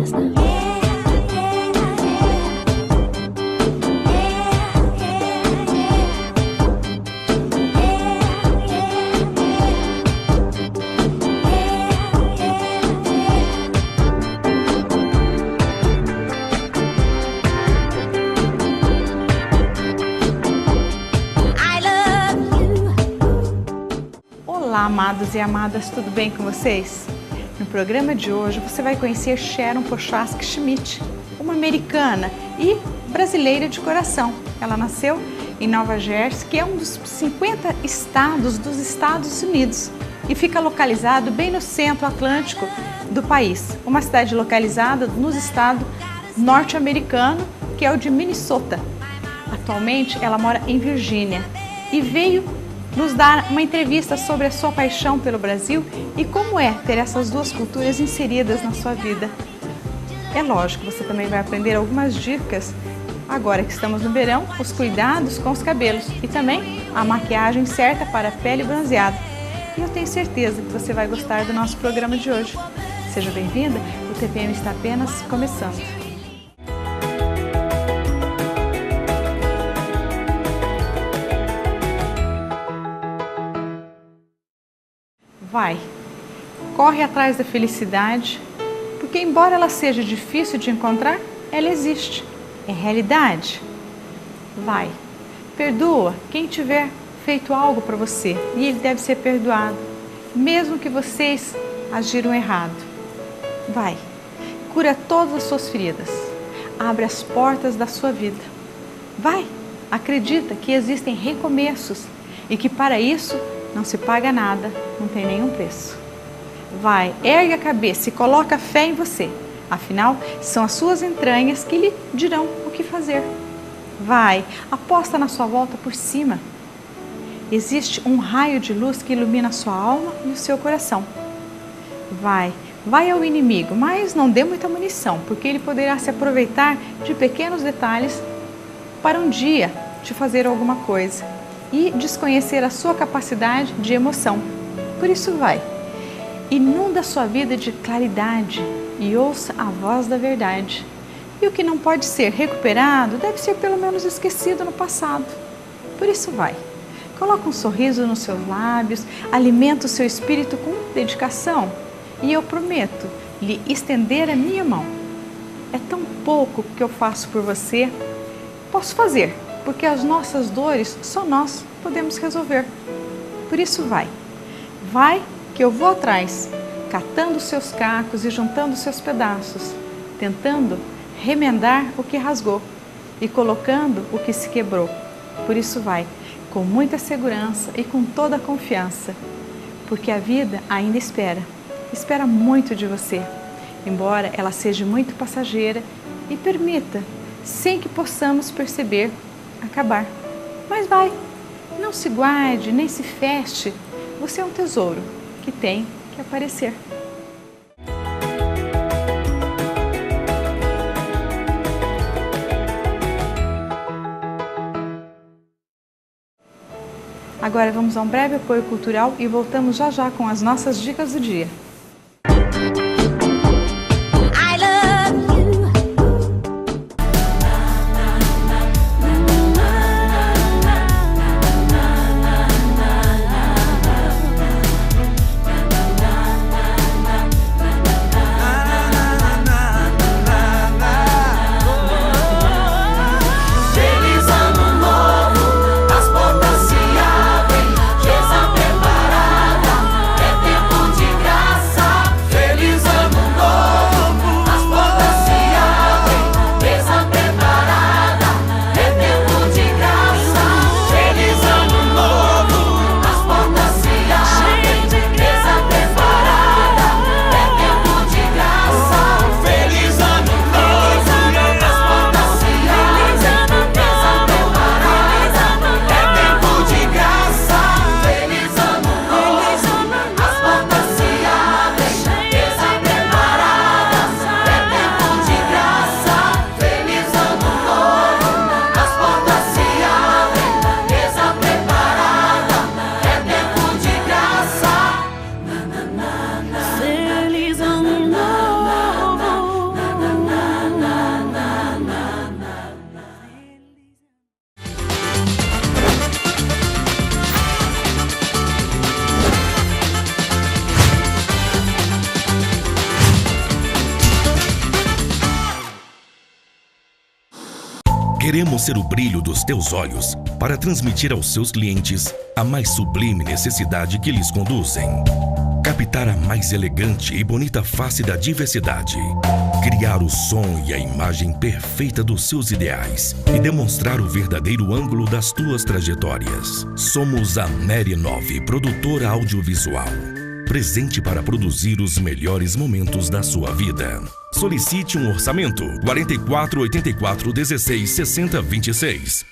Amadas na vida. Olá, amados e amadas, tudo bem com vocês? No programa de hoje você vai conhecer Sharon Prochaska Schmidt, uma americana e brasileira de coração. Ela nasceu em Nova Jersey, que é um dos 50 estados dos Estados Unidos e fica localizado bem no centro atlântico do país, uma cidade localizada no estado norte-americano, que é o de Minnesota. Atualmente ela mora em Virgínia e veio nos dar uma entrevista sobre a sua paixão pelo Brasil e como é ter essas duas culturas inseridas na sua vida. É lógico, você também vai aprender algumas dicas, agora que estamos no verão, os cuidados com os cabelos e também a maquiagem certa para a pele bronzeada. E eu tenho certeza que você vai gostar do nosso programa de hoje. Seja bem-vinda, o TPM está apenas começando. Vai, corre atrás da felicidade, porque embora ela seja difícil de encontrar, ela existe, é realidade. Vai, perdoa quem tiver feito algo para você e ele deve ser perdoado, mesmo que vocês agiram errado. Vai, cura todas as suas feridas, abre as portas da sua vida. Vai, acredita que existem recomeços e que para isso não se paga nada, não tem nenhum preço. Vai, ergue a cabeça e coloca fé em você. Afinal, são as suas entranhas que lhe dirão o que fazer. Vai, aposta na sua volta por cima. Existe um raio de luz que ilumina a sua alma e o seu coração. Vai ao inimigo, mas não dê muita munição, porque ele poderá se aproveitar de pequenos detalhes para um dia te fazer alguma coisa e desconhecer a sua capacidade de emoção. Por isso vai, inunda a sua vida de claridade e ouça a voz da verdade. E o que não pode ser recuperado deve ser pelo menos esquecido no passado. Por isso vai, coloca um sorriso nos seus lábios, alimenta o seu espírito com dedicação e eu prometo lhe estender a minha mão. É tão pouco que eu faço por você, posso fazer, porque as nossas dores só nós podemos resolver. Por isso vai que eu vou atrás, catando os seus cacos e juntando os seus pedaços, tentando remendar o que rasgou e colocando o que se quebrou. Por isso vai, com muita segurança e com toda a confiança, porque a vida ainda espera muito de você, embora ela seja muito passageira e permita, sem que possamos perceber, acabar. Mas vai, não se guarde, nem se feche. Você é um tesouro que tem que aparecer. Agora vamos a um breve apoio cultural e voltamos já já com as nossas dicas do dia. Preparada, é tempo de graça. Queremos ser o brilho dos teus olhos para transmitir aos seus clientes a mais sublime necessidade que lhes conduzem. Captar a mais elegante e bonita face da diversidade. Criar o som e a imagem perfeita dos seus ideais e demonstrar o verdadeiro ângulo das tuas trajetórias. Somos a Meri9, produtora audiovisual. Presente para produzir os melhores momentos da sua vida. Solicite um orçamento 44 84 16 60 26.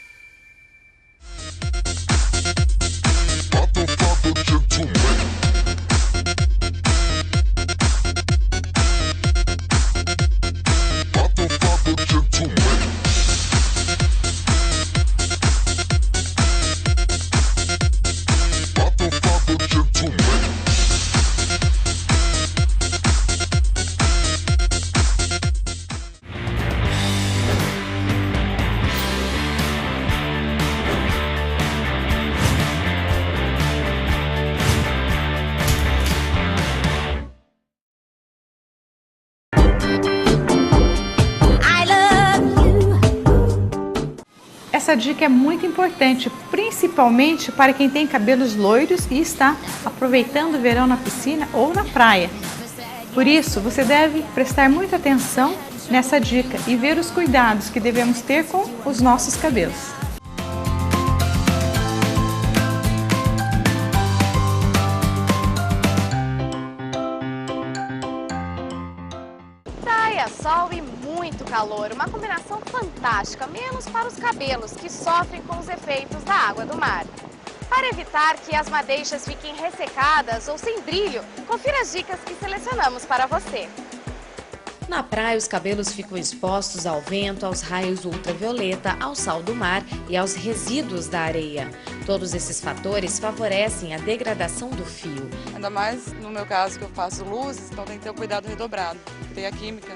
Essa dica é muito importante, principalmente para quem tem cabelos loiros e está aproveitando o verão na piscina ou na praia. Por isso, você deve prestar muita atenção nessa dica e ver os cuidados que devemos ter com os nossos cabelos. Praia, sol e muito calor, uma combinação fantástica, menos para os cabelos, que sofrem com os efeitos da água do mar. Para evitar que as madeixas fiquem ressecadas ou sem brilho, confira as dicas que selecionamos para você. Na praia, os cabelos ficam expostos ao vento, aos raios ultravioleta, ao sal do mar e aos resíduos da areia. Todos esses fatores favorecem a degradação do fio. Ainda mais no meu caso, que eu faço luzes, então tem que ter o cuidado redobrado, tem a química.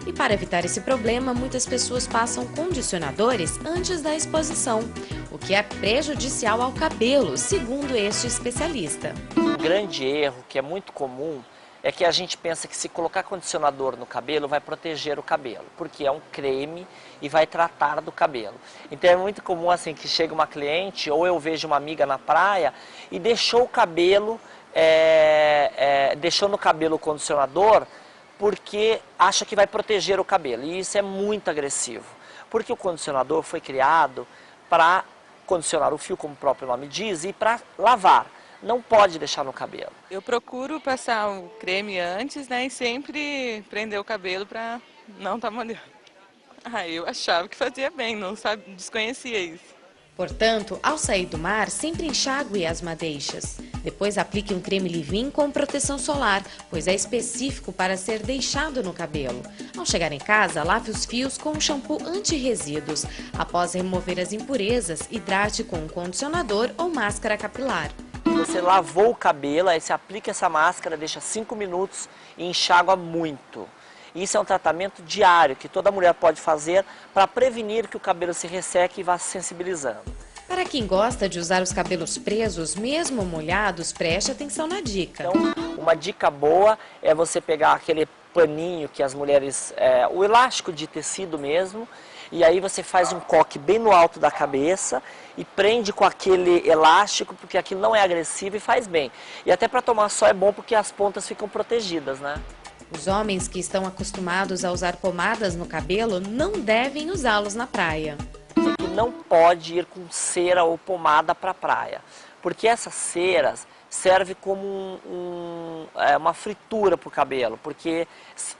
E para evitar esse problema, muitas pessoas passam condicionadores antes da exposição, o que é prejudicial ao cabelo, segundo este especialista. Um grande erro que é muito comum é que a gente pensa que se colocar condicionador no cabelo vai proteger o cabelo, porque é um creme e vai tratar do cabelo. Então é muito comum assim que chega uma cliente ou eu vejo uma amiga na praia e deixou o cabelo, deixou no cabelo o condicionador porque acha que vai proteger o cabelo. E isso é muito agressivo, porque o condicionador foi criado para condicionar o fio, como o próprio nome diz, e para lavar. Não pode deixar no cabelo. Eu procuro passar o creme antes, né, e sempre prender o cabelo para não estar molhando. Eu achava que fazia bem, não desconhecia isso. Portanto, ao sair do mar, sempre enxague as madeixas. Depois aplique um creme leave-in com proteção solar, pois é específico para ser deixado no cabelo. Ao chegar em casa, lave os fios com um shampoo anti-resíduos. Após remover as impurezas, hidrate com um condicionador ou máscara capilar. Você lavou o cabelo, aí você aplica essa máscara, deixa 5 minutos e enxágua muito. Isso é um tratamento diário que toda mulher pode fazer para prevenir que o cabelo se resseque e vá se sensibilizando. Para quem gosta de usar os cabelos presos, mesmo molhados, preste atenção na dica. Então, uma dica boa é você pegar aquele paninho que as mulheres, o elástico de tecido mesmo, e aí você faz um coque bem no alto da cabeça e prende com aquele elástico, porque aquilo não é agressivo e faz bem. E até para tomar sol é bom porque as pontas ficam protegidas, né? Os homens que estão acostumados a usar pomadas no cabelo não devem usá-los na praia. Você não pode ir com cera ou pomada para a praia, porque essas ceras servem como uma fritura para o cabelo, porque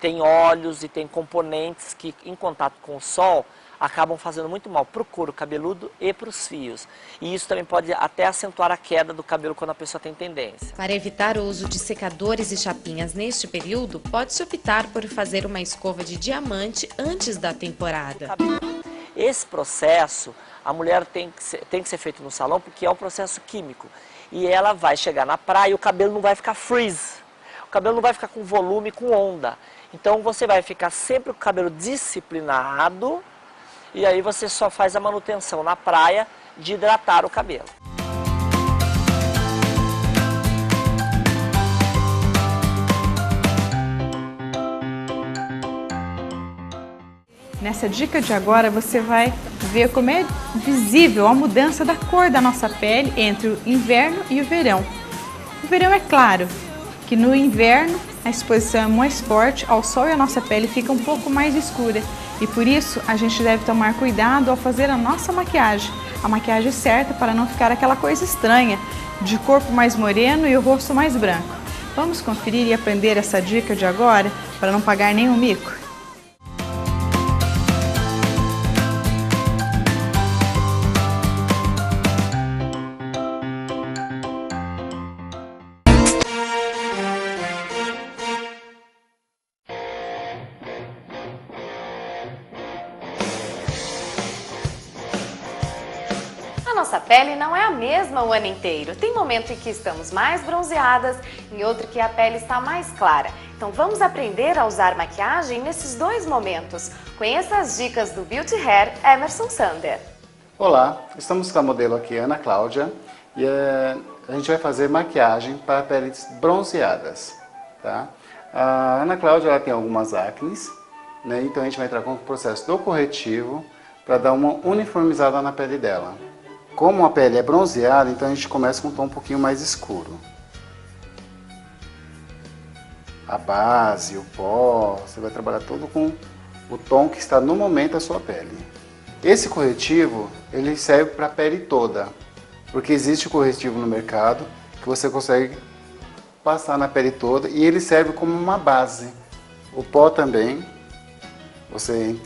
tem óleos e tem componentes que em contato com o sol acabam fazendo muito mal para o couro cabeludo e para os fios. E isso também pode até acentuar a queda do cabelo quando a pessoa tem tendência. Para evitar o uso de secadores e chapinhas neste período, pode-se optar por fazer uma escova de diamante antes da temporada. Esse processo, a mulher tem que ser feito no salão porque é um processo químico. E ela vai chegar na praia e o cabelo não vai ficar frizz. O cabelo não vai ficar com volume, com onda. Então você vai ficar sempre com o cabelo disciplinado. E aí você só faz a manutenção na praia de hidratar o cabelo. Nessa dica de agora você vai ver como é visível a mudança da cor da nossa pele entre o inverno e o verão. O verão é claro, que no inverno a exposição é mais forte ao sol e a nossa pele fica um pouco mais escura. E por isso a gente deve tomar cuidado ao fazer a nossa maquiagem. A maquiagem certa para não ficar aquela coisa estranha, de corpo mais moreno e o rosto mais branco. Vamos conferir e aprender essa dica de agora para não pagar nenhum mico? A nossa pele não é a mesma o ano inteiro. Tem momento em que estamos mais bronzeadas, em outro que a pele está mais clara. Então vamos aprender a usar maquiagem nesses dois momentos. Conheça as dicas do Beauty Hair Emerson Sander. Olá, estamos com a modelo aqui, Ana Cláudia, e a gente vai fazer maquiagem para peles bronzeadas, tá? A Ana Cláudia ela tem algumas acnes, né? Então a gente vai entrar com o processo do corretivo para dar uma uniformizada na pele dela. Como a pele é bronzeada, então a gente começa com um tom um pouquinho mais escuro. A base, o pó, você vai trabalhar todo com o tom que está no momento da sua pele. Esse corretivo, ele serve para a pele toda, porque existe o corretivo no mercado que você consegue passar na pele toda e ele serve como uma base. O pó também, você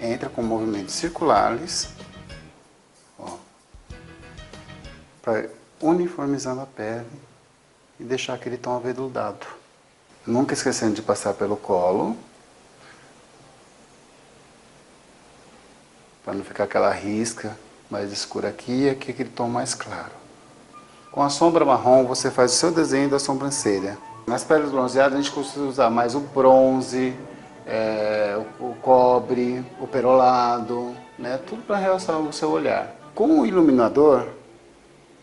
entra com movimentos circulares, para uniformizando a pele e deixar aquele tom aveludado. Nunca esquecendo de passar pelo colo, para não ficar aquela risca mais escura aqui e aqui aquele tom mais claro. Com a sombra marrom você faz o seu desenho da sobrancelha. Nas peles bronzeadas a gente costuma usar mais o bronze, o cobre, o perolado, né? Tudo para realçar o seu olhar. Com o iluminador,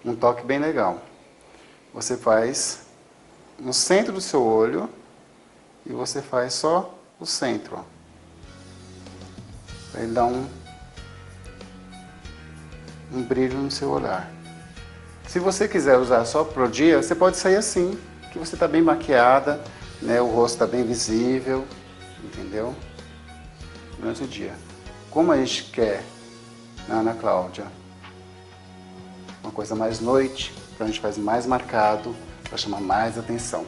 um toque bem legal. Você faz no centro do seu olho e você faz só o centro, para ele dar um brilho no seu olhar. Se você quiser usar só pro dia, você pode sair assim, que você está bem maquiada, né? O rosto está bem visível, entendeu? Durante o dia. Como a gente quer na Ana Cláudia uma coisa mais noite, então a gente faz mais marcado, para chamar mais atenção.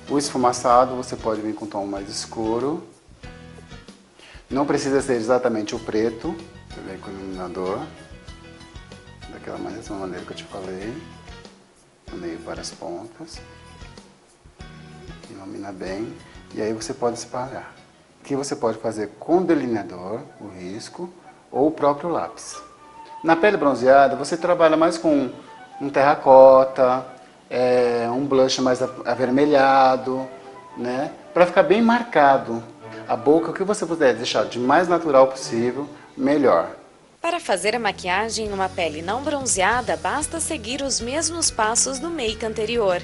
O esfumaçado você pode vir com um tom mais escuro. Não precisa ser exatamente o preto, você vem com o iluminador, daquela mesma maneira que eu te falei, no meio para as pontas. Ilumina bem, e aí você pode espalhar. Aqui você pode fazer com delineador, o risco, ou o próprio lápis. Na pele bronzeada, você trabalha mais com um terracota, um blush mais avermelhado, né? Para ficar bem marcado. A boca, o que você puder deixar de mais natural possível, melhor. Para fazer a maquiagem numa pele não bronzeada, basta seguir os mesmos passos do make anterior.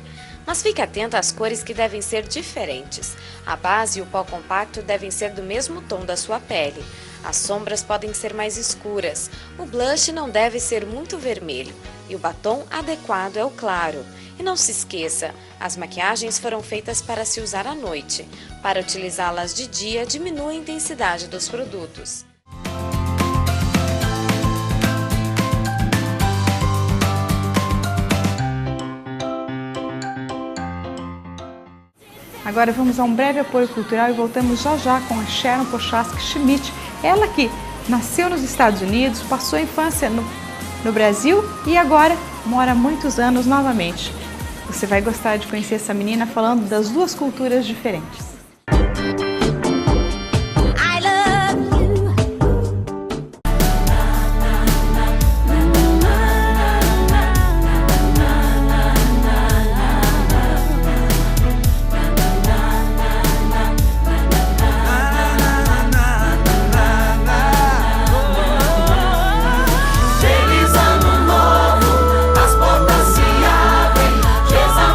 Mas fique atento às cores que devem ser diferentes. A base e o pó compacto devem ser do mesmo tom da sua pele. As sombras podem ser mais escuras. O blush não deve ser muito vermelho. E o batom adequado é o claro. E não se esqueça, as maquiagens foram feitas para se usar à noite. Para utilizá-las de dia, diminua a intensidade dos produtos. Agora vamos a um breve apoio cultural e voltamos já já com a Sharon Pochaski Schmidt. Ela que nasceu nos Estados Unidos, passou a infância no Brasil e agora mora há muitos anos novamente. Você vai gostar de conhecer essa menina falando das duas culturas diferentes.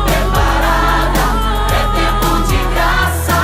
Preparada, é tempo de graça.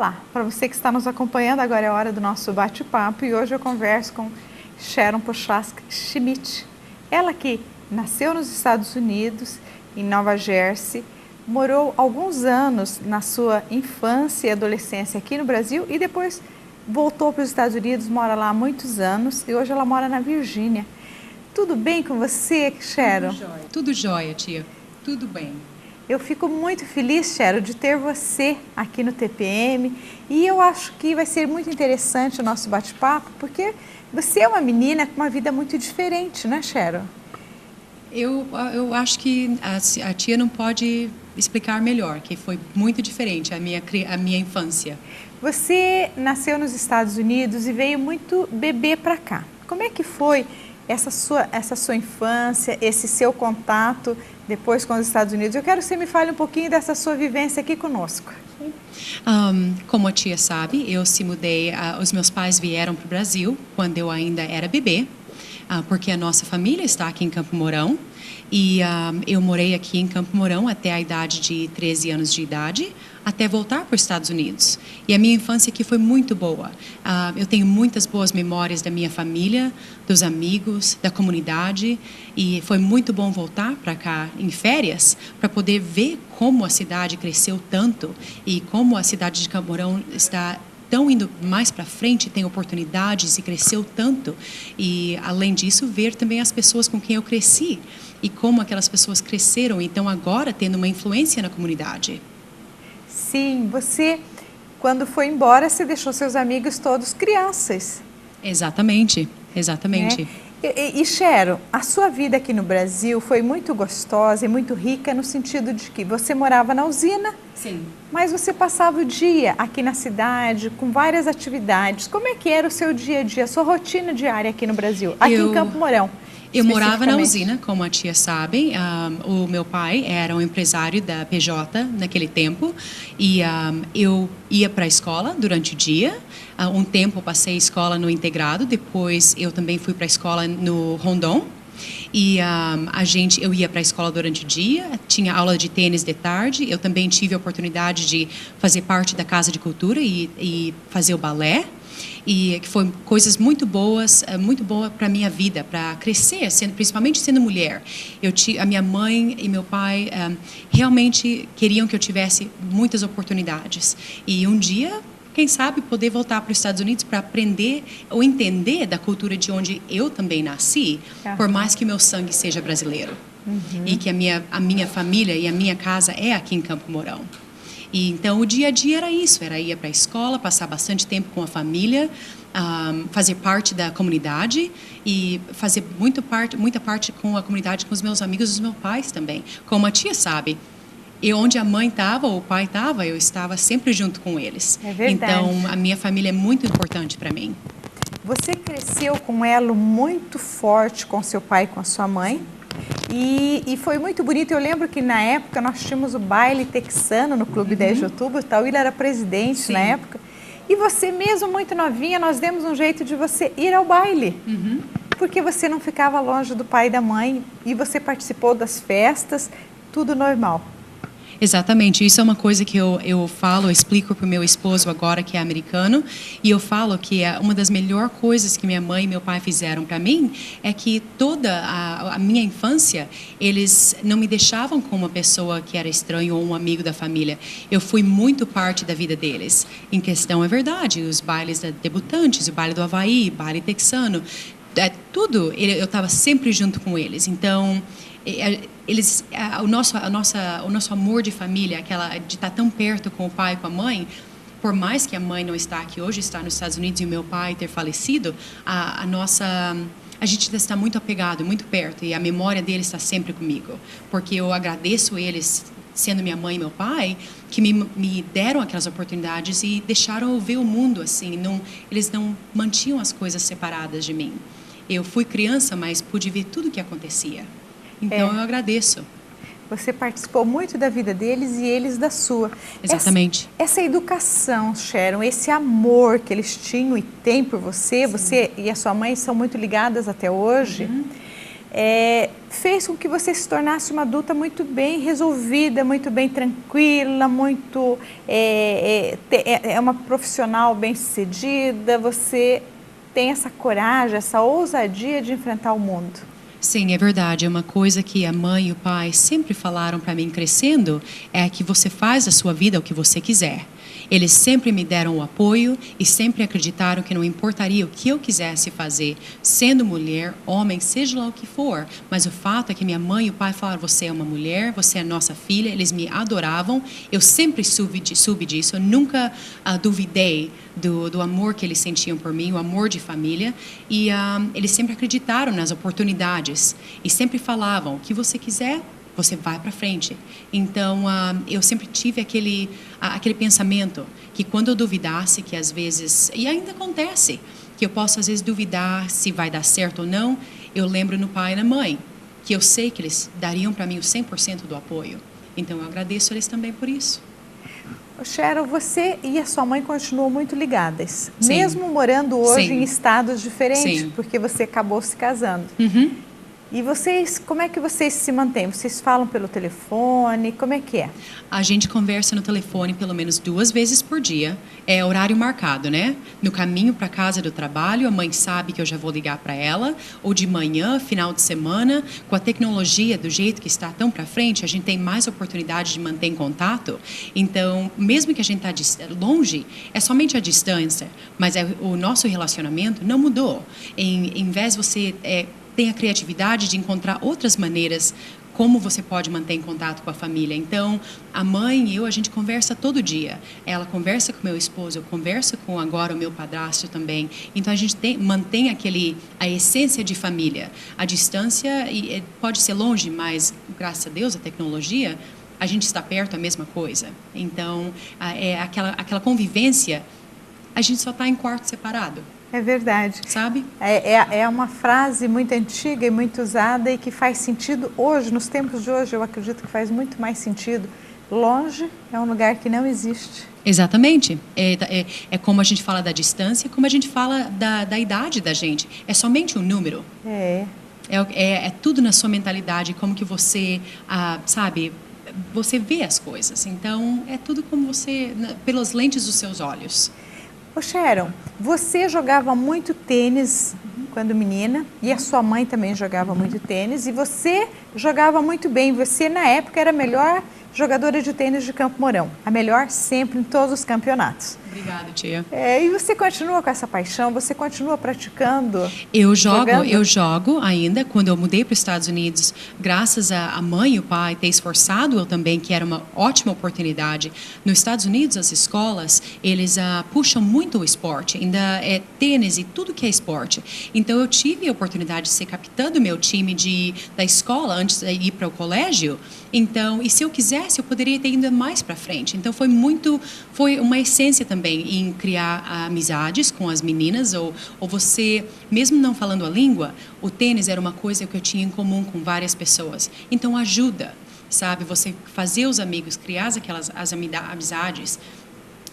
Olá, para você que está nos acompanhando, agora é a hora do nosso bate-papo e hoje eu converso com Sharon Prochaska Schmidt. Ela que nasceu nos Estados Unidos, em Nova Jersey, morou alguns anos na sua infância e adolescência aqui no Brasil e depois voltou para os Estados Unidos, mora lá há muitos anos e hoje ela mora na Virgínia. Tudo bem com você, Sharon? Tudo jóia, tia. Tudo bem. Eu fico muito feliz, Sharon, de ter você aqui no TPM e eu acho que vai ser muito interessante o nosso bate-papo porque você é uma menina com uma vida muito diferente, né, Sharon? Eu acho que a tia não pode explicar melhor, que foi muito diferente a minha infância. Você nasceu nos Estados Unidos e veio muito bebê para cá. Como é que foi essa sua infância, esse seu contato depois com os Estados Unidos? Eu quero que você me fale um pouquinho dessa sua vivência aqui conosco. Como a tia sabe, eu se mudei, os meus pais vieram para o Brasil quando eu ainda era bebê, porque a nossa família está aqui em Campo Mourão. E eu morei aqui em Campo Mourão até a idade de 13 anos de idade, até voltar para os Estados Unidos. E a minha infância aqui foi muito boa. Eu tenho muitas boas memórias da minha família, dos amigos, da comunidade. E foi muito bom voltar para cá em férias para poder ver como a cidade cresceu tanto e como a cidade de Campo Mourão está tão indo mais para frente, tem oportunidades e cresceu tanto. E, além disso, ver também as pessoas com quem eu cresci e como aquelas pessoas cresceram, então agora tendo uma influência na comunidade. Sim, você, quando foi embora, você deixou seus amigos todos crianças. Exatamente, exatamente. Né? E Sharon, a sua vida aqui no Brasil foi muito gostosa e muito rica no sentido de que você morava na usina, sim, mas você passava o dia aqui na cidade com várias atividades. Como é que era o seu dia a dia, a sua rotina diária aqui no Brasil, aqui em Campo Mourão? Eu morava na usina, como a tia sabe. O meu pai era um empresário da PJ naquele tempo e eu ia para a escola durante o dia. Um tempo eu passei escola no integrado, depois eu também fui para a escola no Rondon. E eu ia para a escola durante o dia, tinha aula de tênis de tarde. Eu também tive a oportunidade de fazer parte da Casa de Cultura e fazer o balé. E que foi coisas muito boa para a minha vida, para crescer, principalmente sendo mulher. A minha mãe e meu pai realmente queriam que eu tivesse muitas oportunidades. E um dia, quem sabe, poder voltar para os Estados Unidos para aprender ou entender da cultura de onde eu também nasci, por mais que meu sangue seja brasileiro. E que a minha família e a minha casa é aqui em Campo Mourão. E, então, o dia a dia era isso, era ir para a escola, passar bastante tempo com a família, fazer parte da comunidade e fazer muita parte com a comunidade, com os meus amigos e os meus pais também. Como a tia sabe, onde a mãe estava ou o pai estava, eu estava sempre junto com eles. É verdade. Então, a minha família é muito importante para mim. Você cresceu com um elo muito forte com seu pai e com a sua mãe. E foi muito bonito. Eu lembro que na época nós tínhamos o baile texano no Clube 10 de Outubro. O Tauíla era presidente, sim, na época. E você mesmo muito novinha, nós demos um jeito de você ir ao baile. Porque você não ficava longe do pai e da mãe. E você participou das festas, tudo normal. Exatamente, isso é uma coisa que eu explico para o meu esposo agora, que é americano, e eu falo que uma das melhores coisas que minha mãe e meu pai fizeram para mim é que toda a minha infância, eles não me deixavam como uma pessoa que era estranha ou um amigo da família. Eu fui muito parte da vida deles. Em questão, é verdade, os bailes da debutantes, o baile do Havaí, baile texano, tudo, eu estava sempre junto com eles. Então, o nosso amor de família, aquela de estar tão perto com o pai e com a mãe, por mais que a mãe não está aqui hoje, está nos Estados Unidos e o meu pai ter falecido, a gente está muito apegado, muito perto, e a memória dele está sempre comigo, porque eu agradeço eles, sendo minha mãe e meu pai, que me deram aquelas oportunidades e deixaram eu ver o mundo assim. Eles não mantinham as coisas separadas de mim. Eu fui criança, mas pude ver tudo o que acontecia. Então, eu agradeço. Você participou muito da vida deles e eles da sua. Exatamente. Essa educação, Sharon, esse amor que eles tinham e têm por você, sim, você e a sua mãe são muito ligadas até hoje. fez com que você se tornasse uma adulta muito bem resolvida, muito bem tranquila, muito uma profissional bem-sucedida. Você tem essa coragem, essa ousadia de enfrentar o mundo. Sim, é verdade. É uma coisa que a mãe e o pai sempre falaram para mim crescendo, é que você faz da sua vida o que você quiser. Eles sempre me deram o apoio e sempre acreditaram que não importaria o que eu quisesse fazer, sendo mulher, homem, seja lá o que for. Mas o fato é que minha mãe e o pai falaram, você é uma mulher, você é nossa filha, eles me adoravam. Eu sempre soube disso, eu nunca duvidei do amor que eles sentiam por mim, o amor de família. E eles sempre acreditaram nas oportunidades e sempre falavam, o que você quiser, você vai para frente. Então, eu sempre tive aquele pensamento que quando eu duvidasse, que às vezes, e ainda acontece, que eu posso às vezes duvidar se vai dar certo ou não, eu lembro no pai e na mãe, que eu sei que eles dariam para mim o 100% do apoio. Então, eu agradeço eles também por isso. Cheryl, você e a sua mãe continuam muito ligadas, Sim. mesmo morando hoje Sim. em estados diferentes, Sim. porque você acabou se casando. Uhum. E vocês, como é que vocês se mantêm? Vocês falam pelo telefone? Como é que é? A gente conversa no telefone pelo menos 2 vezes por dia. É horário marcado, né? No caminho para casa do trabalho, a mãe sabe que eu já vou ligar para ela. Ou de manhã, final de semana. Com a tecnologia do jeito que está tão para frente, a gente tem mais oportunidade de manter em contato. Então, mesmo que a gente está longe, é somente a distância. Mas o nosso relacionamento não mudou. Em vez de você... tem a criatividade de encontrar outras maneiras como você pode manter em contato com a família. Então, a mãe e eu, a gente conversa todo dia. Ela conversa com meu esposo, eu converso com agora o meu padrasto também. Então, a gente mantém a essência de família. A distância pode ser longe, mas, graças a Deus, a tecnologia, a gente está perto, a mesma coisa. Então, aquela convivência, a gente só está em quarto separado. É verdade. Sabe? É uma frase muito antiga e muito usada e que faz sentido hoje, nos tempos de hoje, eu acredito que faz muito mais sentido. Longe é um lugar que não existe. Exatamente. É como a gente fala da distância, como a gente fala da idade da gente. É somente um número. É tudo na sua mentalidade, como que você, sabe, você vê as coisas. Então, é tudo como você, pelas lentes dos seus olhos. Ô Sharon, você jogava muito tênis quando menina e a sua mãe também jogava muito tênis e você jogava muito bem. Você, na época, era a melhor jogadora de tênis de Campo Mourão. A melhor sempre em todos os campeonatos. Obrigada, tia. E você continua com essa paixão? Você continua praticando? Eu jogo ainda. Quando eu mudei para os Estados Unidos, graças a mãe e o pai ter esforçado eu também, que era uma ótima oportunidade. Nos Estados Unidos, as escolas, eles puxam muito o esporte. Ainda é tênis e tudo que é esporte. Então, eu tive a oportunidade de ser capitã do meu time da escola antes de ir para o colégio. Então, e se eu quisesse, eu poderia ter ido mais para frente. Então, foi uma essência também em criar amizades com as meninas, ou você, mesmo não falando a língua, o tênis era uma coisa que eu tinha em comum com várias pessoas. Então, ajuda, sabe? Você fazer os amigos, criar as amizades.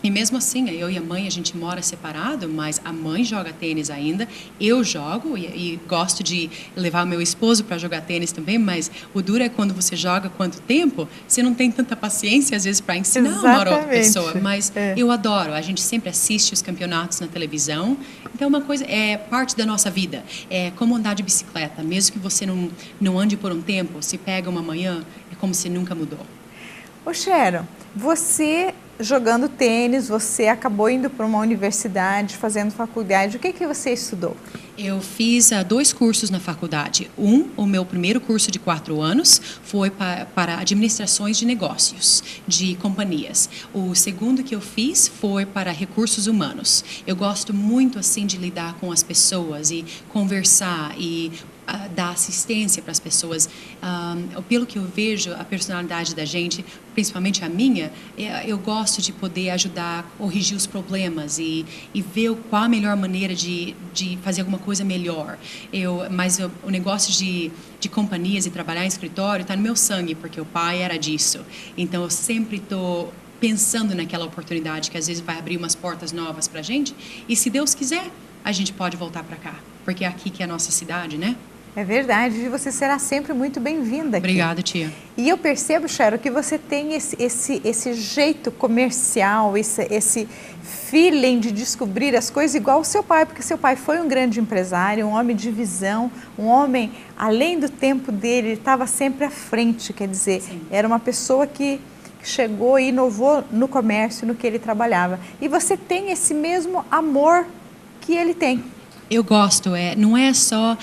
E mesmo assim, eu e a mãe, a gente mora separado, mas a mãe joga tênis ainda, eu jogo e gosto de levar o meu esposo para jogar tênis também, mas o duro é quando você joga quanto tempo, você não tem tanta paciência às vezes para ensinar uma outra pessoa, mas eu adoro, a gente sempre assiste os campeonatos na televisão, então uma coisa, é parte da nossa vida, é como andar de bicicleta, mesmo que você não ande por um tempo, se pega uma manhã, é como se nunca mudou. Ô Sharon, você jogando tênis, você acabou indo para uma universidade, fazendo faculdade. O que você estudou? Eu fiz 2 cursos na faculdade. O meu primeiro curso de 4 anos foi para administrações de negócios, de companhias. O segundo que eu fiz foi para recursos humanos. Eu gosto muito assim de lidar com as pessoas e conversar e dar assistência para as pessoas. Pelo que eu vejo, a personalidade da gente, principalmente a minha, eu gosto de poder ajudar a corrigir os problemas e ver qual a melhor maneira de fazer alguma coisa melhor. Mas o negócio de companhias e trabalhar em escritório está no meu sangue, porque o pai era disso. Então, eu sempre estou pensando naquela oportunidade que às vezes vai abrir umas portas novas para a gente. E se Deus quiser, a gente pode voltar para cá, porque é aqui que é a nossa cidade, né? É verdade, e você será sempre muito bem-vinda aqui. Obrigada, tia. E eu percebo, Cheryl, que você tem esse jeito comercial, esse feeling de descobrir as coisas igual o seu pai, porque seu pai foi um grande empresário, um homem de visão, um homem, além do tempo dele, ele estava sempre à frente, quer dizer, sim, era uma pessoa que chegou e inovou no comércio, no que ele trabalhava. E você tem esse mesmo amor que ele tem. Eu gosto, não é só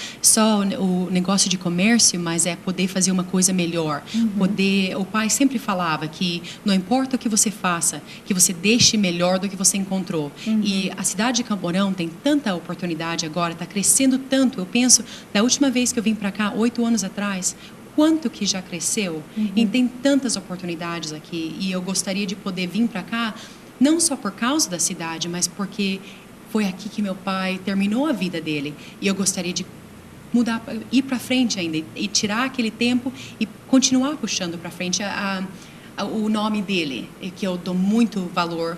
o negócio de comércio, mas é poder fazer uma coisa melhor. O pai sempre falava que não importa o que você faça, que você deixe melhor do que você encontrou. E a cidade de Campo Mourão tem tanta oportunidade agora, está crescendo tanto. Eu penso, da última vez que eu vim para cá, 8 anos atrás, quanto que já cresceu. E tem tantas oportunidades aqui. E eu gostaria de poder vir para cá, não só por causa da cidade, mas porque foi aqui que meu pai terminou a vida dele. E eu gostaria de mudar, ir para frente ainda e tirar aquele tempo e continuar puxando para frente o nome dele, que eu dou muito valor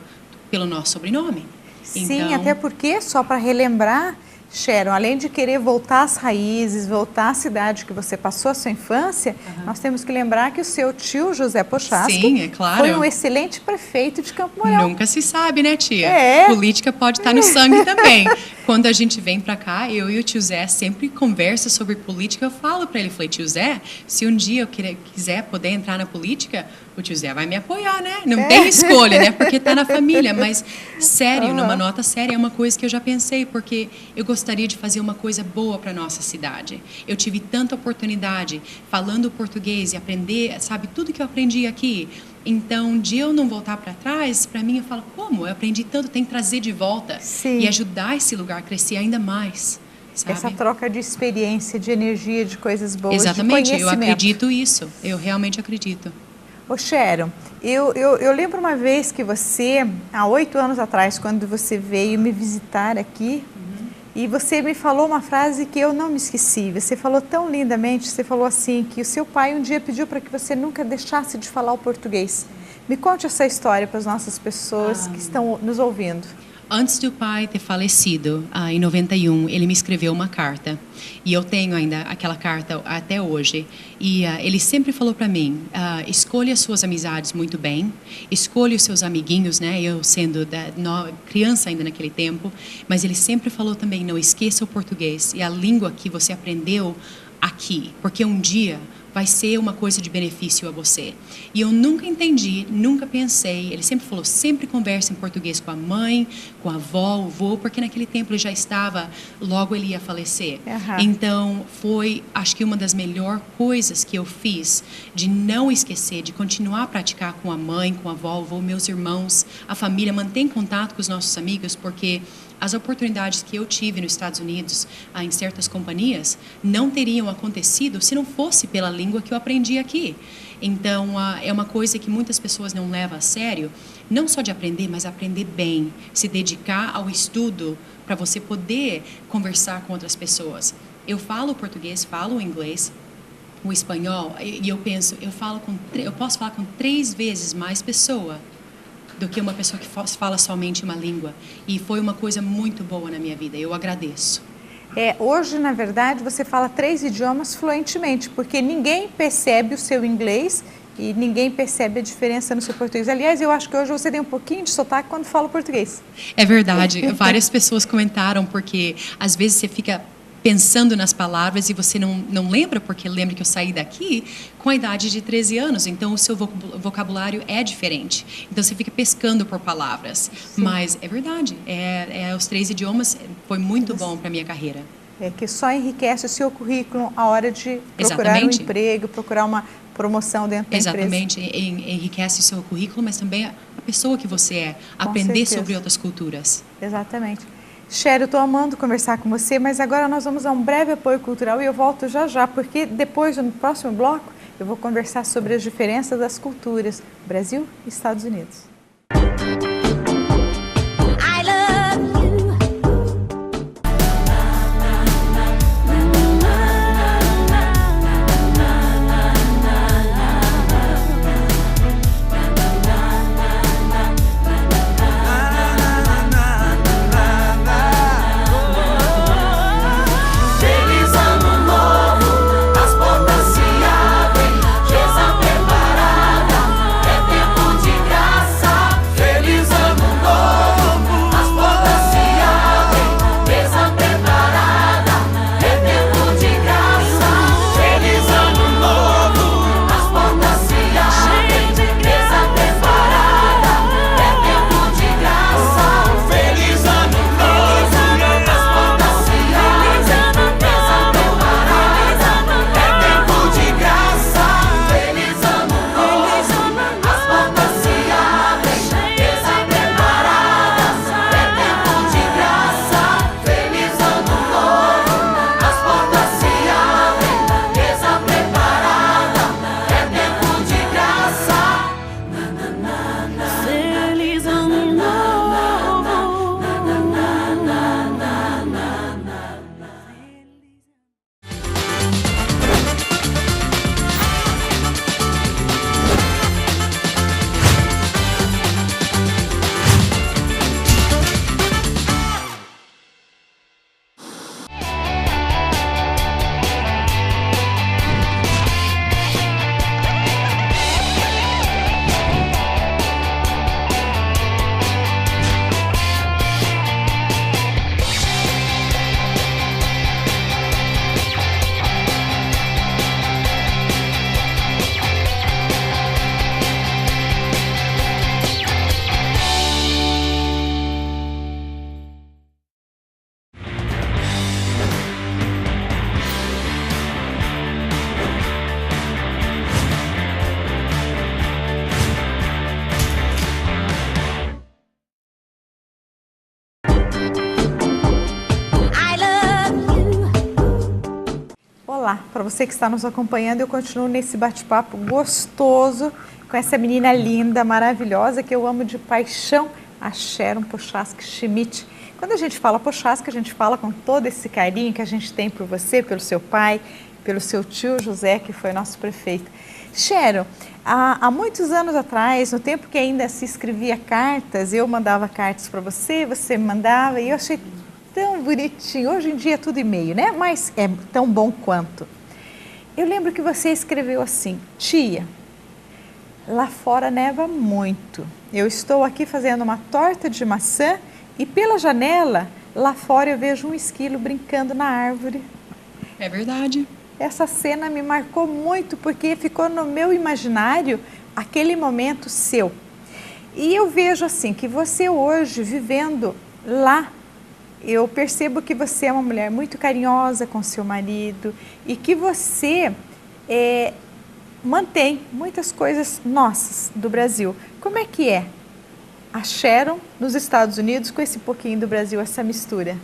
pelo nosso sobrenome. Sim, então, até porque, só para relembrar, Sharon, além de querer voltar às raízes, voltar à cidade que você passou a sua infância, nós temos que lembrar que o seu tio, José Pochasky, sim, é claro, foi um excelente prefeito de Campo Mourão. Nunca se sabe, né, tia? É. Política pode estar no sangue também. Quando a gente vem para cá, eu e o tio Zé sempre conversa sobre política. Eu falo para ele, falei, tio Zé, se um dia eu quiser poder entrar na política, o tio Zé vai me apoiar, né? Não tem escolha, né? Porque está na família. Mas, sério, numa nota séria, é uma coisa que eu já pensei, porque eu gostaria de fazer uma coisa boa para nossa cidade. Eu tive tanta oportunidade falando português e aprender, sabe, tudo que eu aprendi aqui. Então, de eu não voltar para trás, para mim, eu falo, como? Eu aprendi tanto, tem que trazer de volta. Sim. E ajudar esse lugar a crescer ainda mais. Sabe? Essa troca de experiência, de energia, de coisas boas, exatamente, de conhecimento. Eu acredito isso. Eu realmente acredito. Ô, Sharon, eu lembro uma vez que você, há 8 anos atrás, quando você veio me visitar aqui, e você me falou uma frase que eu não me esqueci. Você falou tão lindamente, você falou assim, que o seu pai um dia pediu para que você nunca deixasse de falar o português. Me conte essa história para as nossas pessoas que estão nos ouvindo. Antes do pai ter falecido, em 91, ele me escreveu uma carta. E eu tenho ainda aquela carta até hoje. E ele sempre falou para mim, escolha suas amizades muito bem, escolha os seus amiguinhos, né? Eu sendo criança ainda naquele tempo. Mas ele sempre falou também, não esqueça o português e a língua que você aprendeu aqui. Porque um dia vai ser uma coisa de benefício a você. E eu nunca entendi, nunca pensei, ele sempre falou, sempre converse em português com a mãe, com a avó, o avô, porque naquele tempo ele já estava, logo ele ia falecer. Então, foi, acho que uma das melhores coisas que eu fiz, de não esquecer, de continuar a praticar com a mãe, com a avó, o avô, meus irmãos, a família, manter contato com os nossos amigos, porque as oportunidades que eu tive nos Estados Unidos, em certas companhias, não teriam acontecido se não fosse pela língua que eu aprendi aqui. Então, é uma coisa que muitas pessoas não levam a sério, não só de aprender, mas aprender bem, se dedicar ao estudo para você poder conversar com outras pessoas. Eu falo português, falo inglês, o espanhol, e eu penso, eu posso falar com 3 vezes mais pessoa do que uma pessoa que fala somente uma língua. E foi uma coisa muito boa na minha vida. Eu agradeço. Hoje, na verdade, você fala 3 idiomas fluentemente, porque ninguém percebe o seu inglês e ninguém percebe a diferença no seu português. Aliás, eu acho que hoje você tem um pouquinho de sotaque quando fala português. É verdade. Várias pessoas comentaram, porque às vezes você fica pensando nas palavras e você não lembra, porque lembra que eu saí daqui com a idade de 13 anos, então o seu vocabulário é diferente. Então você fica pescando por palavras. Sim. Mas é verdade, os 3 idiomas foi muito bom para a minha carreira. Que só enriquece o seu currículo a hora de procurar um emprego, procurar uma promoção dentro da empresa. Exatamente, enriquece o seu currículo, mas também a pessoa que você é, aprender sobre outras culturas. Exatamente. Sharon, eu estou amando conversar com você, mas agora nós vamos a um breve apoio cultural e eu volto já, porque depois, no próximo bloco, eu vou conversar sobre as diferenças das culturas Brasil e Estados Unidos. Feliz Ano Novo! falar, para você que está nos acompanhando, eu continuo nesse bate-papo gostoso com essa menina linda, maravilhosa, que eu amo de paixão, a Sharon Prochaska Schmidt. Quando a gente fala Prochaska, a gente fala com todo esse carinho que a gente tem por você, pelo seu pai, pelo seu tio José, que foi nosso prefeito. Sharon, há muitos anos atrás, no tempo que ainda se escrevia cartas, eu mandava cartas para você, você me mandava, e eu achei tão bonitinho. Hoje em dia é tudo e-mail, né? Mas é tão bom quanto. Eu lembro que você escreveu assim: tia, lá fora neva muito. Eu estou aqui fazendo uma torta de maçã e pela janela, lá fora eu vejo um esquilo brincando na árvore. É verdade. Essa cena me marcou muito porque ficou no meu imaginário aquele momento seu. E eu vejo assim que você hoje vivendo lá, eu percebo que você é uma mulher muito carinhosa com seu marido e que você mantém muitas coisas nossas do Brasil. Como é que é a Sharon nos Estados Unidos com esse pouquinho do Brasil, essa mistura?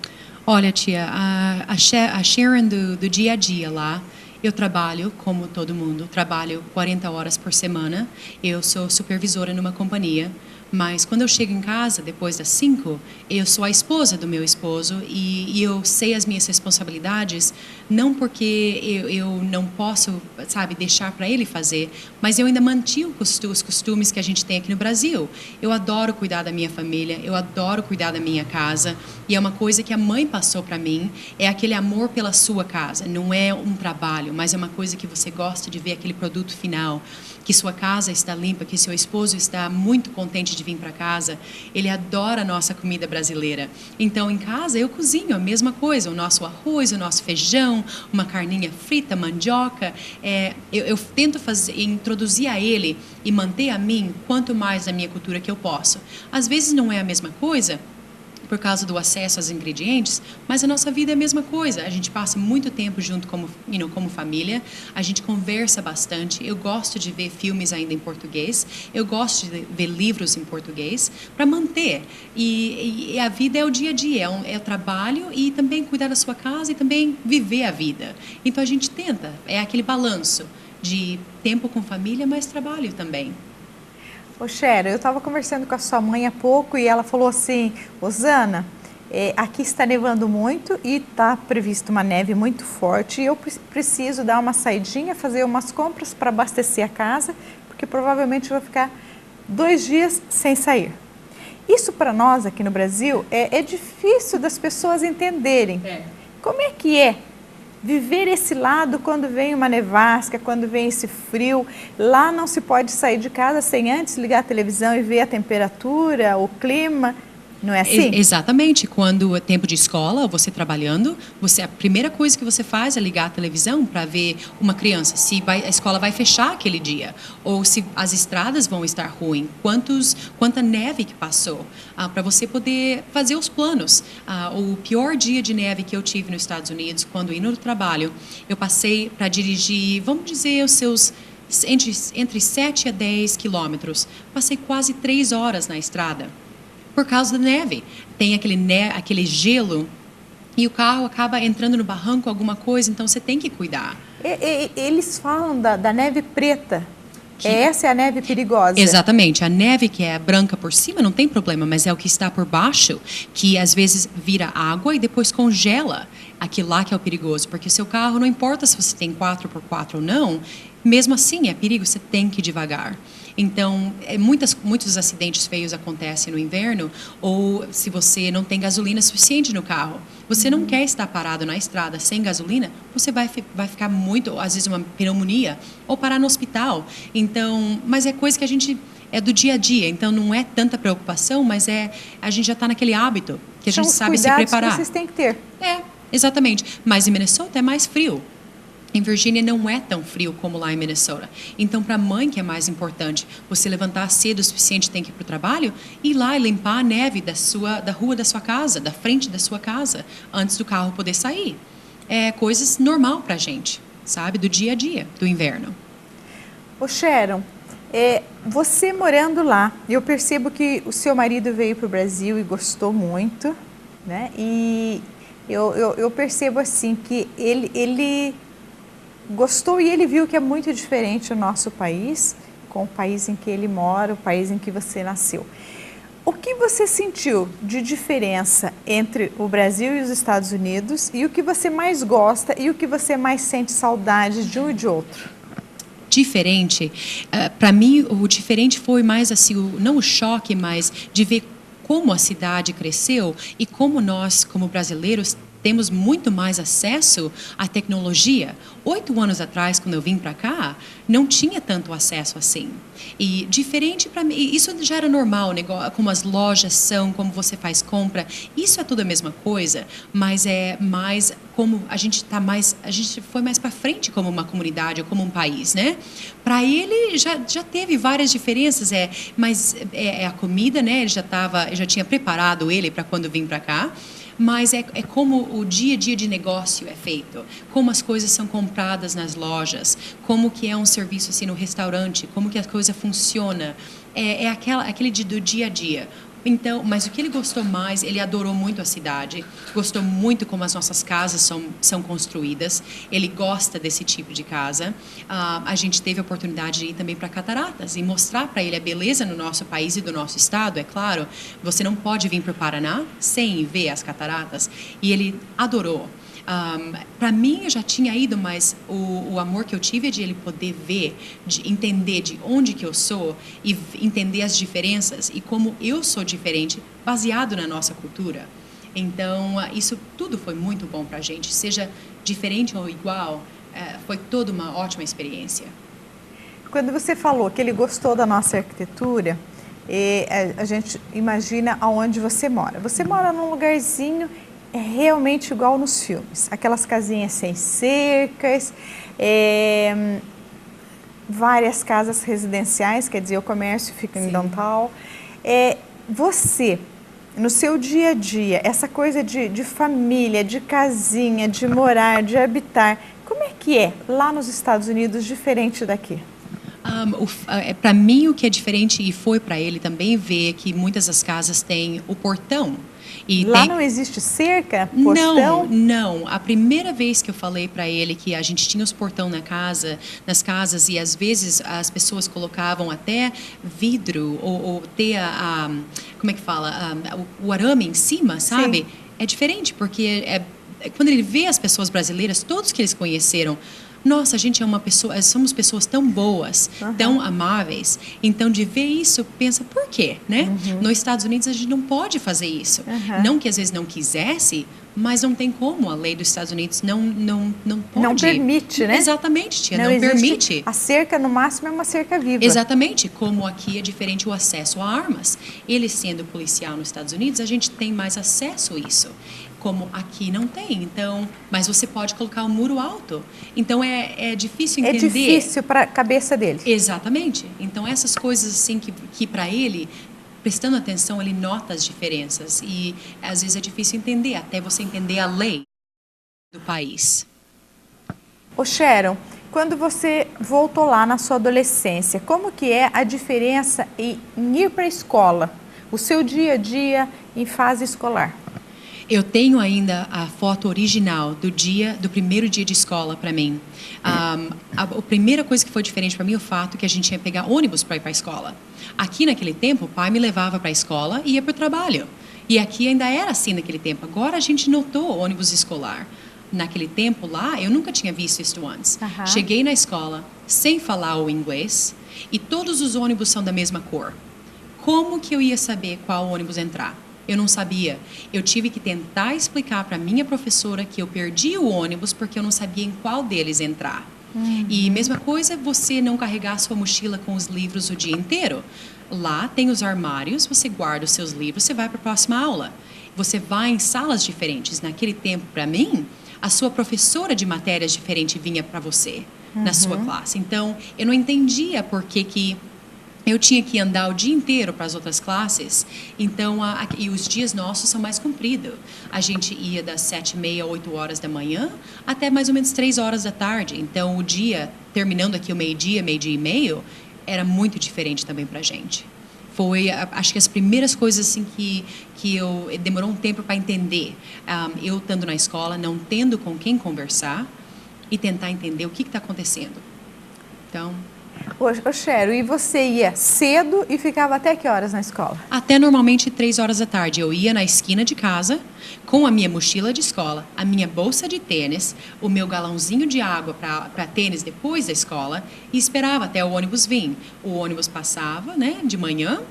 Olha, tia, a Sharon do dia a dia lá, eu trabalho, como todo mundo, trabalho 40 horas por semana. Eu sou supervisora numa companhia. Mas quando eu chego em casa, depois das 5, eu sou a esposa do meu esposo e eu sei as minhas responsabilidades, não porque eu não posso, sabe, deixar para ele fazer, mas eu ainda mantive os costumes que a gente tem aqui no Brasil. Eu adoro cuidar da minha família, eu adoro cuidar da minha casa, e é uma coisa que a mãe passou para mim, é aquele amor pela sua casa. Não é um trabalho, mas é uma coisa que você gosta de ver aquele produto final, que sua casa está limpa, que seu esposo está muito contente de vir para casa. Ele adora a nossa comida brasileira. Então, em casa, eu cozinho a mesma coisa. O nosso arroz, o nosso feijão, uma carninha frita, mandioca. Eu tento introduzir a ele e manter a mim quanto mais da minha cultura que eu posso. Às vezes não é a mesma coisa, por causa do acesso aos ingredientes, mas a nossa vida é a mesma coisa. A gente passa muito tempo junto como família, a gente conversa bastante. Eu gosto de ver filmes ainda em português, eu gosto de ver livros em português para manter. E a vida é o dia a dia, é o trabalho e também cuidar da sua casa e também viver a vida. Então a gente tenta, é aquele balanço de tempo com família, mas trabalho também. Ô Sharon, eu estava conversando com a sua mãe há pouco e ela falou assim: Rosana, aqui está nevando muito e está previsto uma neve muito forte e eu preciso dar uma saidinha, fazer umas compras para abastecer a casa, porque provavelmente eu vou ficar 2 dias sem sair. Isso para nós aqui no Brasil é difícil das pessoas entenderem. Como é que é viver esse lado quando vem uma nevasca, quando vem esse frio? Lá não se pode sair de casa sem antes ligar a televisão e ver a temperatura, o clima. Não é assim? Exatamente. Quando é tempo de escola, você trabalhando, a primeira coisa que você faz é ligar a televisão para ver uma criança, se a escola vai fechar aquele dia, ou se as estradas vão estar ruins, quanta neve que passou, para você poder fazer os planos. O pior dia de neve que eu tive nos Estados Unidos, quando indo no trabalho, eu passei para dirigir, vamos dizer, os seus entre 7 a 10 quilômetros. Passei quase 3 horas na estrada. Por causa da neve. Tem aquele gelo e o carro acaba entrando no barranco, alguma coisa, então você tem que cuidar. Eles falam da neve preta. Essa é a neve perigosa. Exatamente. A neve que é branca por cima não tem problema, mas é o que está por baixo, que às vezes vira água e depois congela. Aquilo lá que é o perigoso, porque o seu carro, não importa se você tem 4x4 ou não, mesmo assim é perigo, você tem que ir devagar. Então, muitos acidentes feios acontecem no inverno, ou se você não tem gasolina suficiente no carro. Você não quer estar parado na estrada sem gasolina, você vai ficar muito, às vezes uma pneumonia, ou parar no hospital. Então, mas é coisa que a gente é do dia a dia, então não é tanta preocupação, mas a gente já está naquele hábito que a gente sabe se preparar. Que vocês têm que ter. Exatamente. Mas em Minnesota é mais frio. Em Virgínia não é tão frio como lá em Minnesota. Então, para a mãe que é mais importante, você levantar cedo o suficiente, tem que ir para o trabalho, ir lá e limpar a neve da rua da sua casa, da frente da sua casa, antes do carro poder sair. É coisas normal para a gente, sabe? Do dia a dia, do inverno. Ô Sharon, você morando lá, eu percebo que o seu marido veio para o Brasil e gostou muito, né? E eu percebo assim que ele gostou e ele viu que é muito diferente o nosso país com o país em que ele mora, o país em que você nasceu. O que você sentiu de diferença entre o Brasil e os Estados Unidos e o que você mais gosta e o que você mais sente saudade de um e de outro? Diferente, para mim o diferente foi mais assim, não o choque, mas de ver como a cidade cresceu e como nós, como brasileiros, temos muito mais acesso à tecnologia. 8 anos atrás, quando eu vim para cá, não tinha tanto acesso assim. E diferente para mim, isso já era normal, como as lojas são, como você faz compra, isso é tudo a mesma coisa, mas é mais como a gente foi mais para frente como uma comunidade ou como um país, né? Para ele já teve várias diferenças, mas a comida, né? Eu já tinha preparado ele para quando vim para cá. Mas é como o dia a dia de negócio é feito, como as coisas são compradas nas lojas, como que é um serviço assim no restaurante, como que a coisa funciona, aquele do dia a dia. Então, mas o que ele gostou mais, ele adorou muito a cidade, gostou muito como as nossas casas são construídas, ele gosta desse tipo de casa. A gente teve a oportunidade de ir também para Cataratas e mostrar para ele a beleza no nosso país e do nosso estado, é claro. Você não pode vir para o Paraná sem ver as cataratas, e ele adorou. Para mim, eu já tinha ido, mas o amor que eu tive é de ele poder ver, de entender de onde que eu sou e entender as diferenças e como eu sou diferente, baseado na nossa cultura. Então, isso tudo foi muito bom para a gente, seja diferente ou igual, foi toda uma ótima experiência. Quando você falou que ele gostou da nossa arquitetura, a gente imagina aonde você mora. Você mora num lugarzinho realmente igual nos filmes, aquelas casinhas sem cercas, várias casas residenciais, quer dizer, o comércio fica em downtown. Você, no seu dia a dia, essa coisa de família, de casinha, de morar, de habitar, como é que é lá nos Estados Unidos, diferente daqui? Para mim, o que é diferente, e foi para ele também ver que muitas das casas têm o portão. Lá não existe cerca, portão? Não. A primeira vez que eu falei para ele que a gente tinha os portão nas casas, e às vezes as pessoas colocavam até vidro ou ter como é que fala, o arame em cima, sabe? Sim. É diferente, porque quando ele vê as pessoas brasileiras, todos que eles conheceram, nossa, a gente somos pessoas tão boas, tão amáveis. Então, de ver isso, pensa, por quê, né? Nos Estados Unidos, a gente não pode fazer isso. Não que às vezes não quisesse, mas não tem como. A lei dos Estados Unidos não pode. Não permite, né? Exatamente, tia, não permite. A cerca, no máximo, é uma cerca viva. Exatamente, como aqui é diferente o acesso a armas. Ele sendo policial nos Estados Unidos, a gente tem mais acesso a isso. Como aqui não tem, então, mas você pode colocar um muro alto. Então é difícil entender. É difícil para a cabeça dele. Exatamente. Então essas coisas assim que para ele, prestando atenção, ele nota as diferenças e às vezes é difícil entender, até você entender a lei do país. Ô Sharon, quando você voltou lá na sua adolescência, como que é a diferença em ir para a escola, o seu dia a dia em fase escolar? Eu tenho ainda a foto original do primeiro dia de escola para mim. A primeira coisa que foi diferente para mim é o fato que a gente ia pegar ônibus para ir para a escola. Aqui naquele tempo, o pai me levava para a escola e ia para o trabalho. E aqui ainda era assim naquele tempo. Agora a gente notou ônibus escolar. Naquele tempo lá, eu nunca tinha visto isso antes. Cheguei na escola sem falar o inglês e todos os ônibus são da mesma cor. Como que eu ia saber qual ônibus entrar? Eu não sabia. Eu tive que tentar explicar para minha professora que eu perdi o ônibus porque eu não sabia em qual deles entrar. E mesma coisa, você não carregar a sua mochila com os livros o dia inteiro. Lá tem os armários, você guarda os seus livros, você vai para a próxima aula. Você vai em salas diferentes. Naquele tempo, para mim, a sua professora de matérias diferente vinha para você na sua classe. Então, eu não entendia por que eu tinha que andar o dia inteiro para as outras classes, então, e os dias nossos são mais compridos. A gente ia das 7h30, 8 horas da manhã, até mais ou menos 3 horas da tarde. Então, o dia, terminando aqui o meio-dia e meio, era muito diferente também para a gente. Foi, acho que as primeiras coisas assim que demorou um tempo para entender. Eu estando na escola, não tendo com quem conversar, e tentar entender o que está acontecendo. Então... Ô, Chero, e você ia cedo e ficava até que horas na escola? Até normalmente 3 horas da tarde. Eu ia na esquina de casa com a minha mochila de escola, a minha bolsa de tênis, o meu galãozinho de água para tênis depois da escola e esperava até o ônibus vir. O ônibus passava, né, de manhã.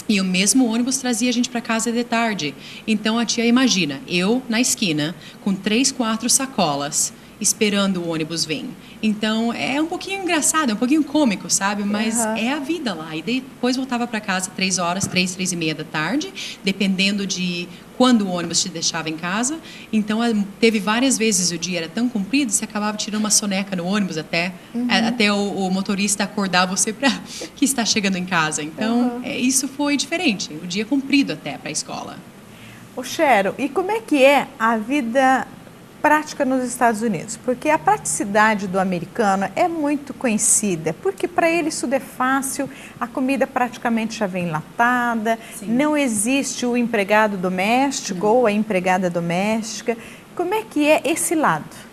E o mesmo ônibus trazia a gente para casa de tarde. Então a tia imagina, eu na esquina com 3, 4 sacolas esperando o ônibus vir. Então é um pouquinho engraçado, é um pouquinho cômico, sabe? Mas é a vida lá. E depois voltava para casa 3 horas, 3, 3 e meia da tarde, dependendo de quando o ônibus te deixava em casa. Então teve várias vezes o dia era tão comprido, você acabava tirando uma soneca no ônibus até o motorista acordar você para que está chegando em casa. Então isso foi diferente, o dia comprido até para a escola. Ô, Chero, e como é que é a vida prática nos Estados Unidos? Porque a praticidade do americano é muito conhecida, porque para ele isso é fácil, a comida praticamente já vem enlatada, não existe o empregado doméstico ou a empregada doméstica. Como é que é esse lado?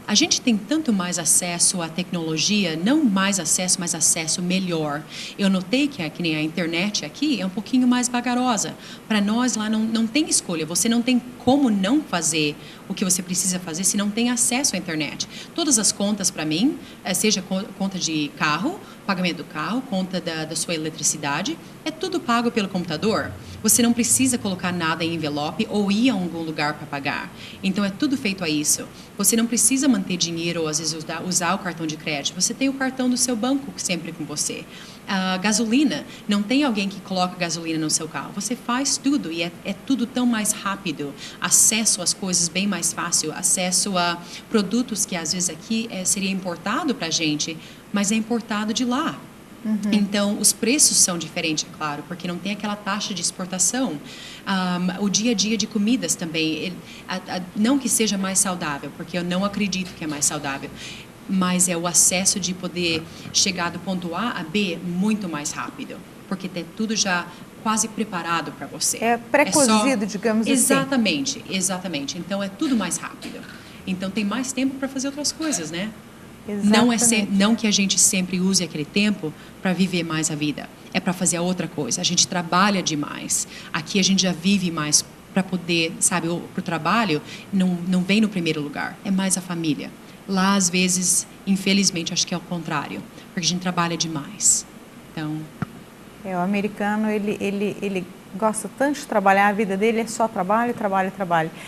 A gente tem tanto mais acesso à tecnologia, não mais acesso, mas acesso melhor. Eu notei que nem a internet aqui é um pouquinho mais vagarosa. Para nós lá não tem escolha, você não tem como não fazer o que você precisa fazer se não tem acesso à internet. Todas as contas para mim, seja conta de carro, pagamento do carro, conta da sua eletricidade, é tudo pago pelo computador. Você não precisa colocar nada em envelope ou ir a algum lugar para pagar. Então é tudo feito a isso. Você não precisa manter dinheiro ou às vezes usar o cartão de crédito. Você tem o cartão do seu banco sempre com você. A gasolina, não tem alguém que coloca gasolina no seu carro. Você faz tudo e é tudo tão mais rápido. Acesso às coisas bem mais fácil. Acesso a produtos que às vezes aqui seria importado para a gente, mas é importado de lá. Então, os preços são diferentes, é claro, porque não tem aquela taxa de exportação. O dia a dia de comidas também, não que seja mais saudável, porque eu não acredito que é mais saudável, mas é o acesso de poder chegar do ponto A a B muito mais rápido, porque tem tudo já quase preparado para você. É pré-cozido, digamos assim. Exatamente. Então, é tudo mais rápido. Então, tem mais tempo para fazer outras coisas, né? Não que a gente sempre use aquele tempo para viver mais a vida. É para fazer a outra coisa. A gente trabalha demais. Aqui a gente já vive mais para poder, sabe, pro trabalho não vem no primeiro lugar. É mais a família. Lá, às vezes, infelizmente, acho que é o contrário. Porque a gente trabalha demais. Então... o americano, ele gosta tanto de trabalhar, a vida dele é só trabalho.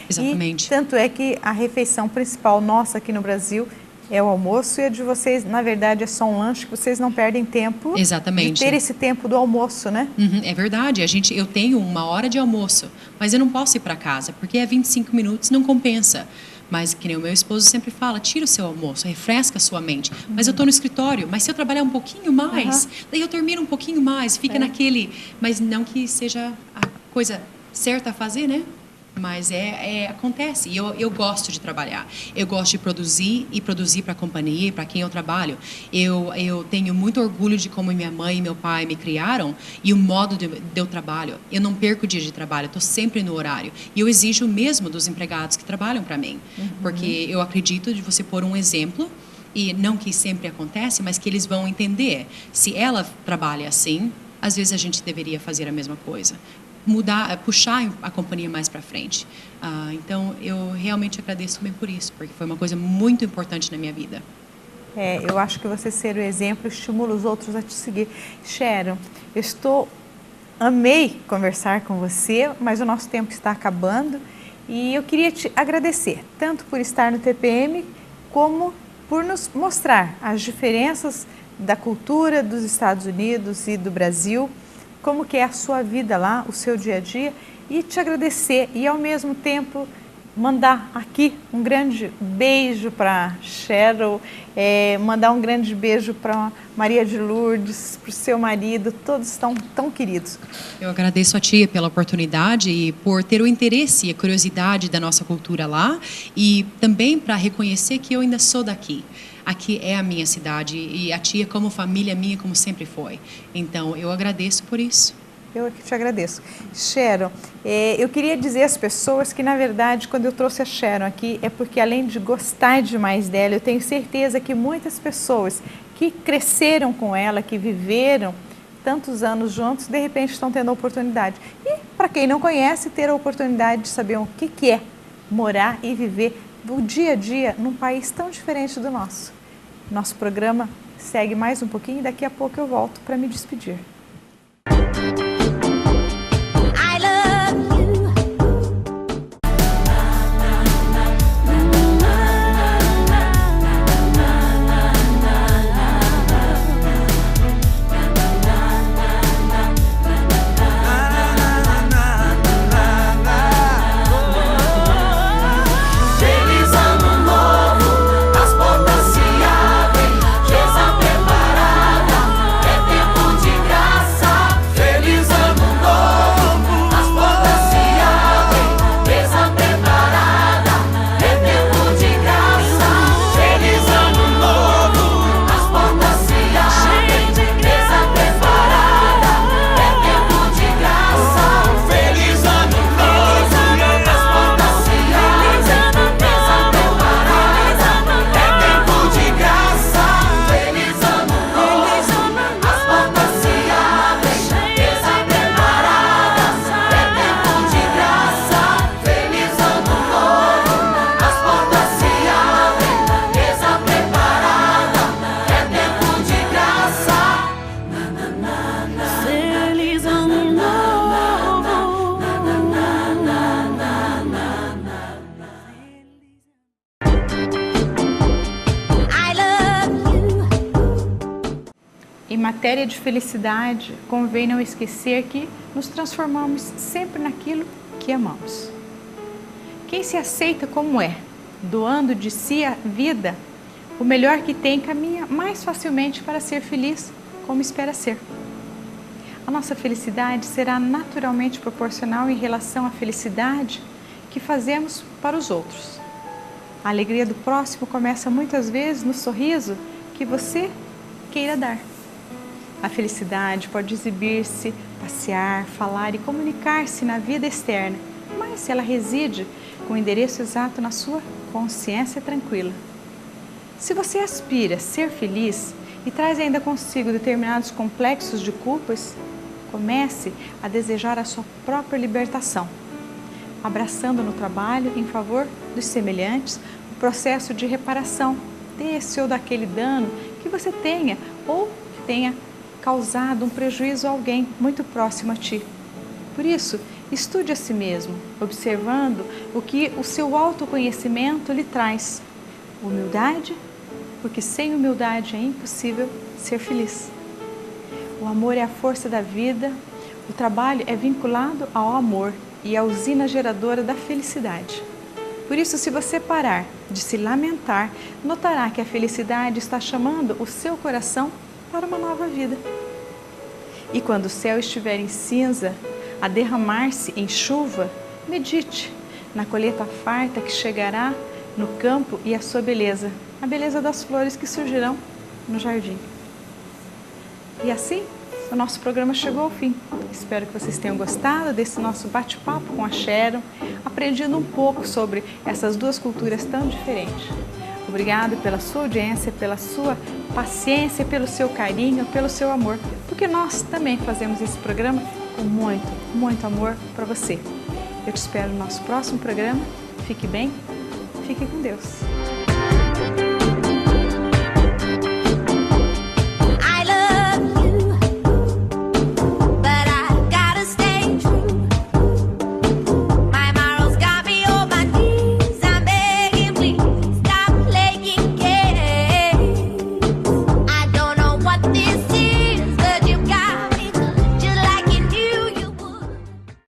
Exatamente. E tanto é que a refeição principal nossa aqui no Brasil é o almoço e a de vocês, na verdade, é só um lanche que vocês não perdem tempo. Exatamente. De ter esse tempo do almoço, né? É verdade. Eu tenho 1 hora de almoço, mas eu não posso ir para casa, porque é 25 minutos, não compensa. Mas, que nem o meu esposo sempre fala, tira o seu almoço, refresca a sua mente. Mas eu estou no escritório, mas se eu trabalhar um pouquinho mais, daí eu termino um pouquinho mais, fica naquele... Mas não que seja a coisa certa a fazer, né? Mas acontece. E eu gosto de trabalhar. Eu gosto de produzir para a companhia e para quem eu trabalho. Eu tenho muito orgulho de como minha mãe e meu pai me criaram e o modo de eu trabalho. Eu não perco o dia de trabalho, estou sempre no horário. E eu exijo o mesmo dos empregados que trabalham para mim. Porque eu acredito de você pôr um exemplo, e não que sempre acontece, mas que eles vão entender. Se ela trabalha assim, às vezes a gente deveria fazer a mesma coisa. Puxar a companhia mais para frente. Então, eu realmente agradeço também por isso, porque foi uma coisa muito importante na minha vida. Eu acho que você ser o exemplo estimula os outros a te seguir. Sharon, amei conversar com você, mas o nosso tempo está acabando e eu queria te agradecer, tanto por estar no TPM, como por nos mostrar as diferenças da cultura dos Estados Unidos e do Brasil, como que é a sua vida lá, o seu dia a dia, e te agradecer e ao mesmo tempo mandar aqui um grande beijo para Cheryl, mandar um grande beijo para Maria de Lourdes, para o seu marido, todos estão tão queridos. Eu agradeço a tia pela oportunidade e por ter o interesse e a curiosidade da nossa cultura lá e também para reconhecer que eu ainda sou daqui. Aqui é a minha cidade e a tia como família minha, como sempre foi. Então, eu agradeço por isso. Eu que te agradeço. Sharon, eu queria dizer às pessoas que, na verdade, quando eu trouxe a Sharon aqui, é porque, além de gostar demais dela, eu tenho certeza que muitas pessoas que cresceram com ela, que viveram tantos anos juntos, de repente estão tendo a oportunidade. E, para quem não conhece, ter a oportunidade de saber o que é morar e viver do dia a dia num país tão diferente do nosso. Nosso programa segue mais um pouquinho e daqui a pouco eu volto para me despedir. Em matéria de felicidade, convém não esquecer que nos transformamos sempre naquilo que amamos. Quem se aceita como é, doando de si a vida, o melhor que tem, caminha mais facilmente para ser feliz como espera ser. A nossa felicidade será naturalmente proporcional em relação à felicidade que fazemos para os outros. A alegria do próximo começa muitas vezes no sorriso que você queira dar. A felicidade pode exibir-se, passear, falar e comunicar-se na vida externa, mas ela reside com o endereço exato na sua consciência tranquila. Se você aspira a ser feliz e traz ainda consigo determinados complexos de culpas, comece a desejar a sua própria libertação, abraçando no trabalho em favor dos semelhantes o processo de reparação desse ou daquele dano que você tenha ou que tenha causado um prejuízo a alguém muito próximo a ti. Por isso, estude a si mesmo, observando o que o seu autoconhecimento lhe traz. Humildade, porque sem humildade é impossível ser feliz. O amor é a força da vida, o trabalho é vinculado ao amor e a usina geradora da felicidade. Por isso, se você parar de se lamentar, notará que a felicidade está chamando o seu coração para uma nova vida. E quando o céu estiver em cinza, a derramar-se em chuva, medite na colheita farta que chegará no campo e a sua beleza, a beleza das flores que surgirão no jardim. E assim, o nosso programa chegou ao fim. Espero que vocês tenham gostado desse nosso bate-papo com a Sharon, aprendido um pouco sobre essas duas culturas tão diferentes. Obrigado pela sua audiência, pela sua paciência, pelo seu carinho, pelo seu amor, porque nós também fazemos esse programa com muito, muito amor para você. Eu te espero no nosso próximo programa. Fique bem, fique com Deus.